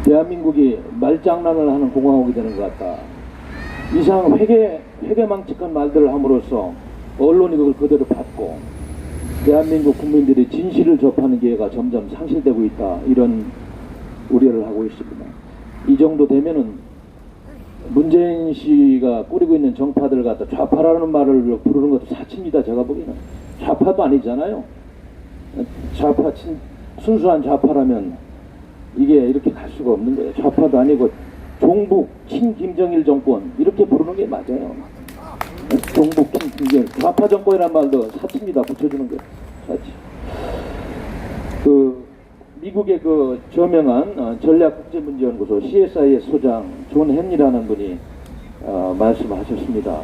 대한민국이 말장난을 하는 공화국이 되는 것 같다. 이상 회개망측한 말들을 함으로써 언론이 그걸 그대로 받고 대한민국 국민들이 진실을 접하는 기회가 점점 상실되고 있다. 이런 우려를 하고 있습니다. 이 정도 되면은 문재인 씨가 꾸리고 있는 정파들 갖다 좌파라는 말을 부르는 것도 사치입니다. 제가 보기에는. 좌파도 아니잖아요. 순수한 좌파라면 이게 이렇게 갈 수가 없는 거예요. 좌파도 아니고 종북, 친김정일 정권 이렇게 부르는 게 맞아요. 종북, 친김정일. 좌파 정권이란 말도 사치입니다. 붙여주는 게 사치. 미국의 저명한 전략국제문제연구소 CSI의 소장 존 헨리라는 분이 말씀하셨습니다.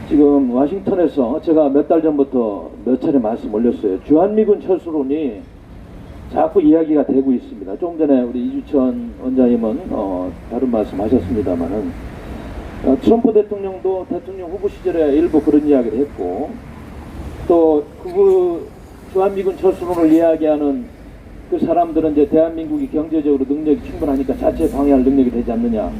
지금 워싱턴에서 제가 몇 달 전부터 몇 차례 말씀 올렸어요. 주한미군 철수론이 자꾸 이야기가 되고 있습니다. 좀 전에 우리 이주천 원장님은 다른 말씀 하셨습니다만은 트럼프 대통령도 대통령 후보 시절에 일부 그런 이야기를 했고 또 주한미군 철수론을 이야기하는 그 사람들은 이제 대한민국이 경제적으로 능력이 충분하니까 자체 방해할 능력이 되지 않느냐.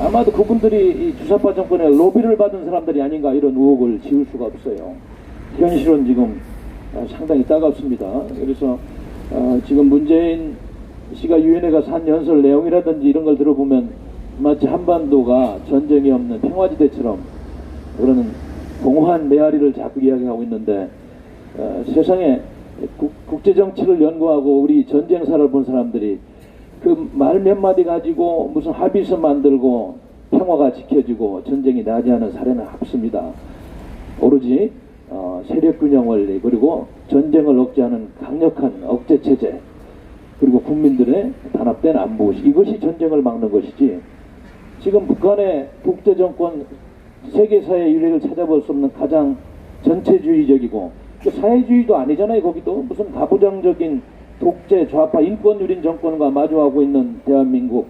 아마도 그분들이 이 주사파 정권의 로비를 받은 사람들이 아닌가 이런 의혹을 지울 수가 없어요. 현실은 지금 상당히 따갑습니다. 그래서 지금 문재인 씨가 유엔에 가서 한 연설 내용이라든지 이런 걸 들어보면 마치 한반도가 전쟁이 없는 평화지대처럼 그러는 공허한 메아리를 자꾸 이야기하고 있는데 세상에 국제정치를 연구하고 우리 전쟁사를 본 사람들이 그 말 몇 마디 가지고 무슨 합의서 만들고 평화가 지켜지고 전쟁이 나지 않은 사례는 없습니다. 오로지 세력균형 원리 그리고 전쟁을 억제하는 강력한 억제체제 그리고 국민들의 단합된 안보의식 이것이 전쟁을 막는 것이지 지금 북한의 독재정권 세계사의 유례를 찾아볼 수 없는 가장 전체주의적이고 사회주의도 아니잖아요. 거기도 무슨 가부장적인 독재 좌파 인권유린 정권과 마주하고 있는 대한민국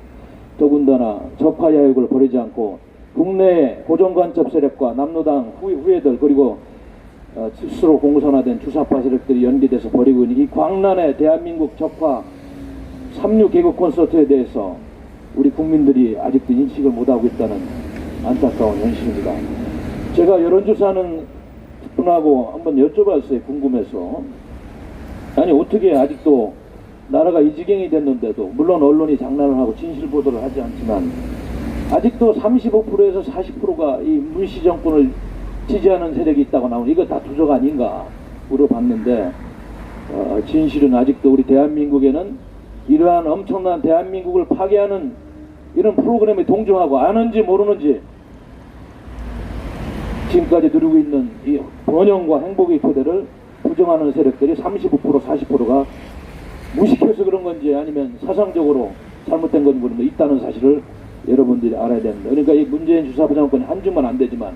더군다나 적파야욕을 버리지 않고 국내의 고정간첩 세력과 남로당 후예들 그리고 스스로 공산화된 주사파 세력들이 연계돼서 벌이고 있는 이 광란의 대한민국 적파 3.6 개국 콘서트에 대해서 우리 국민들이 아직도 인식을 못하고 있다는 안타까운 현실입니다. 제가 여론조사하는 분하고 한번 여쭤봤어요. 궁금해서. 아니 어떻게 아직도 나라가 이 지경이 됐는데도 물론 언론이 장난을 하고 진실 보도를 하지 않지만 아직도 35%에서 40%가 이 문시 정권을 지지하는 세력이 있다고 나오는 이거 다 투적 아닌가 물어봤는데 진실은 아직도 우리 대한민국에는 이러한 엄청난 대한민국을 파괴하는 이런 프로그램에 동조하고 아는지 모르는지 지금까지 누리고 있는 이 번영과 행복의 토대를 부정하는 세력들이 35% 40%가 무식해서 그런 건지 아니면 사상적으로 잘못된 건지 모르면 있다는 사실을 여러분들이 알아야 됩니다. 그러니까 이 문재인 주사파 정권이 한 주만 안 되지만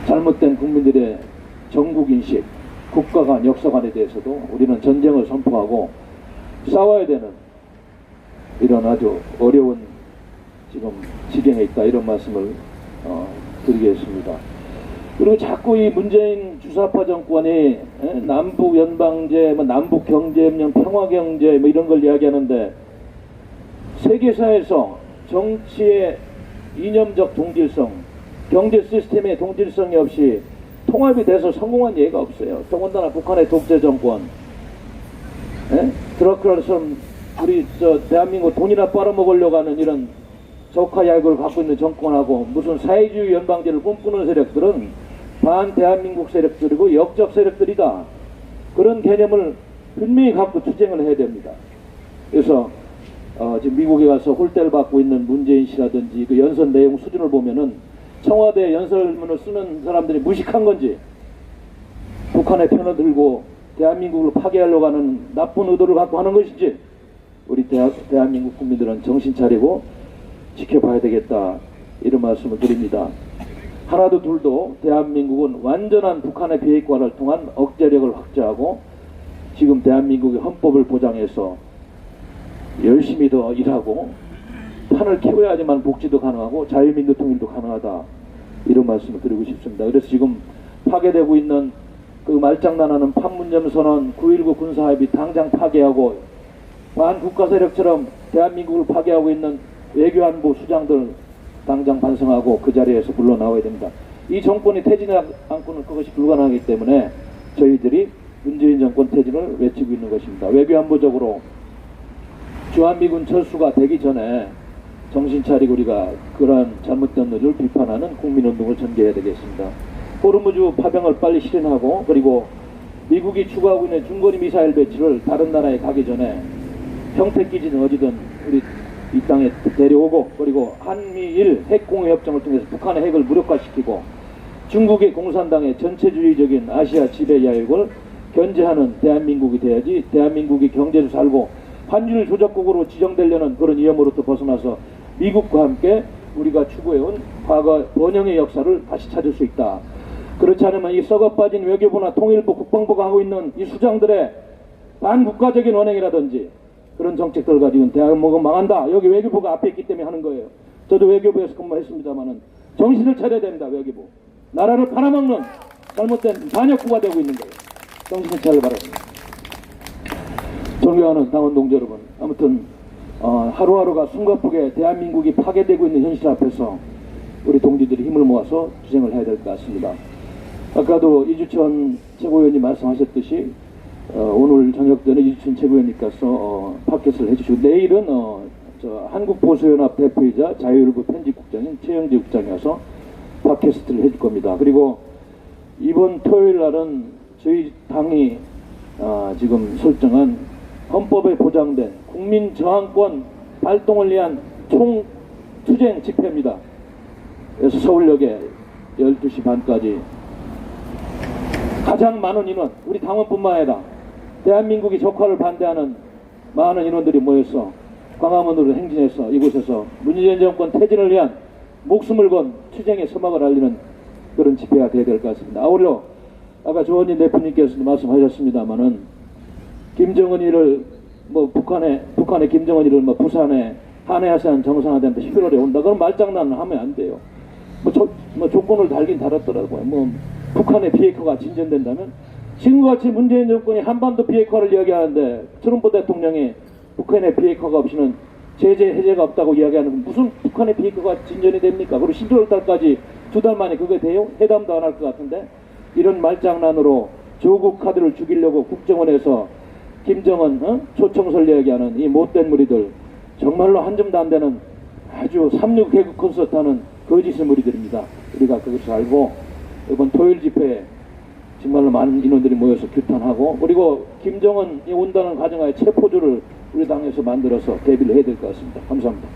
잘못된 국민들의 정국인식, 국가관, 역사관에 대해서도 우리는 전쟁을 선포하고 싸워야 되는 이런 아주 어려운 지금 지경에 있다 이런 말씀을 드리겠습니다. 그리고 자꾸 이 문재인 주사파 정권이 남북 연방제, 남북 경제협력, 평화경제 이런 걸 이야기하는데 세계사에서 정치의 이념적 동질성, 경제 시스템의 동질성이 없이 통합이 돼서 성공한 예가 없어요. 더군다나 북한의 독재 정권, 드라큘라처럼 우리 대한민국 돈이나 빨아먹으려고 하는 이런 적화야욕을 갖고 있는 정권하고 무슨 사회주의 연방제를 꿈꾸는 세력들은 반대한민국 세력들이고 역적 세력들이다. 그런 개념을 분명히 갖고 투쟁을 해야 됩니다. 그래서 지금 미국에 가서 홀대를 받고 있는 문재인 씨라든지 그 연설 내용 수준을 보면은 청와대 연설문을 쓰는 사람들이 무식한 건지 북한의 편을 들고 대한민국을 파괴하려고 하는 나쁜 의도를 갖고 하는 것인지 우리 대한민국 국민들은 정신 차리고 지켜봐야 되겠다 이런 말씀을 드립니다. 하나도 둘도 대한민국은 완전한 북한의 비핵화를 통한 억제력을 확대하고 지금 대한민국의 헌법을 보장해서 열심히 더 일하고 판을 키워야지만 복지도 가능하고 자유민주 통일도 가능하다 이런 말씀을 드리고 싶습니다. 그래서 지금 파괴되고 있는 그 말장난하는 판문점 선언 9.19 군사합의 당장 파괴하고 반국가 세력처럼 대한민국을 파괴하고 있는 외교안보 수장들 당장 반성하고 그 자리에서 물러나와야 됩니다. 이 정권이 퇴진하지 않고는 그것이 불가능하기 때문에 저희들이 문재인 정권 퇴진을 외치고 있는 것입니다. 외교안보적으로 주한미군 철수가 되기 전에 정신 차리고 우리가 그러한 잘못된 일을 비판하는 국민운동을 전개해야 되겠습니다. 호르무즈 파병을 빨리 실현하고, 그리고 미국이 추구하고 있는 중거리 미사일 배치를 다른 나라에 가기 전에 평택기지는 어디든 우리 이 땅에 데려오고, 그리고 한미일 핵공유협정을 통해서 북한의 핵을 무력화시키고 중국의 공산당의 전체주의적인 아시아 지배 야욕을 견제하는 대한민국이 돼야지, 대한민국이 경제도 살고 환율 조작국으로 지정되려는 그런 위험으로부터 벗어나서 미국과 함께 우리가 추구해온 과거 번영의 역사를 다시 찾을 수 있다. 그렇지 않으면 이 썩어빠진 외교부나 통일부, 국방부가 하고 있는 이 수장들의 반국가적인 언행이라든지 그런 정책들 가지고는 대한민국은 망한다. 여기 외교부가 앞에 있기 때문에 하는 거예요. 저도 외교부에서 근무했습니다마는 정신을 차려야 됩니다. 외교부. 나라를 팔아먹는 잘못된 반역부가 되고 있는 거예요. 정신을 차려 바랍니다. 존경하는 당원 동지 여러분, 아무튼 하루하루가 숨가쁘게 대한민국이 파괴되고 있는 현실 앞에서 우리 동지들이 힘을 모아서 투쟁을 해야 될 것 같습니다. 아까도 이주천 최고위원이 말씀하셨듯이 오늘 저녁 전에 이주천 최고위원님께서 팟캐스트를 해주시고, 내일은 한국보수연합 대표이자 자유일보 편집국장인 최영재 국장이 와서 팟캐스트를 해줄 겁니다. 그리고 이번 토요일 날은 저희 당이 지금 설정한 헌법에 보장된 국민저항권 발동을 위한 총투쟁 집회입니다. 그래서 서울역에 12시 반까지 가장 많은 인원, 우리 당원뿐만 아니라 대한민국이 적화를 반대하는 많은 인원들이 모여서 광화문으로 행진해서 이곳에서 문재인 정권 퇴진을 위한 목숨을 건 투쟁의 서막을 알리는 그런 집회가 되어야 될 것 같습니다. 아울러 아까 조원진 대표님께서도 말씀하셨습니다마는 김정은이를 북한의 김정은이를 부산에 한해아세안 정상화되는데 11월에 온다. 그럼 말장난을 하면 안 돼요. 조건을 달긴 달았더라고요. 북한의 비핵화가 진전된다면, 지금같이 문재인 정권이 한반도 비핵화를 이야기하는데 트럼프 대통령이 북한의 비핵화가 없이는 제재 해제가 없다고 이야기하는, 무슨 북한의 비핵화가 진전이 됩니까? 그리고 11월 달까지 2달 만에 그게 돼요? 회담도 안 할 것 같은데, 이런 말장난으로 조국 카드를 죽이려고 국정원에서 김정은 초청설 이야기하는 이 못된 무리들, 정말로 한 점도 안 되는 아주 3.6 개국 콘서트 하는 거짓의 무리들입니다. 우리가 그것을 알고 이번 토요일 집회에 정말로 많은 인원들이 모여서 규탄하고, 그리고 김정은이 온다는 가정하에 체포조를 우리 당에서 만들어서 대비를 해야 될 것 같습니다. 감사합니다.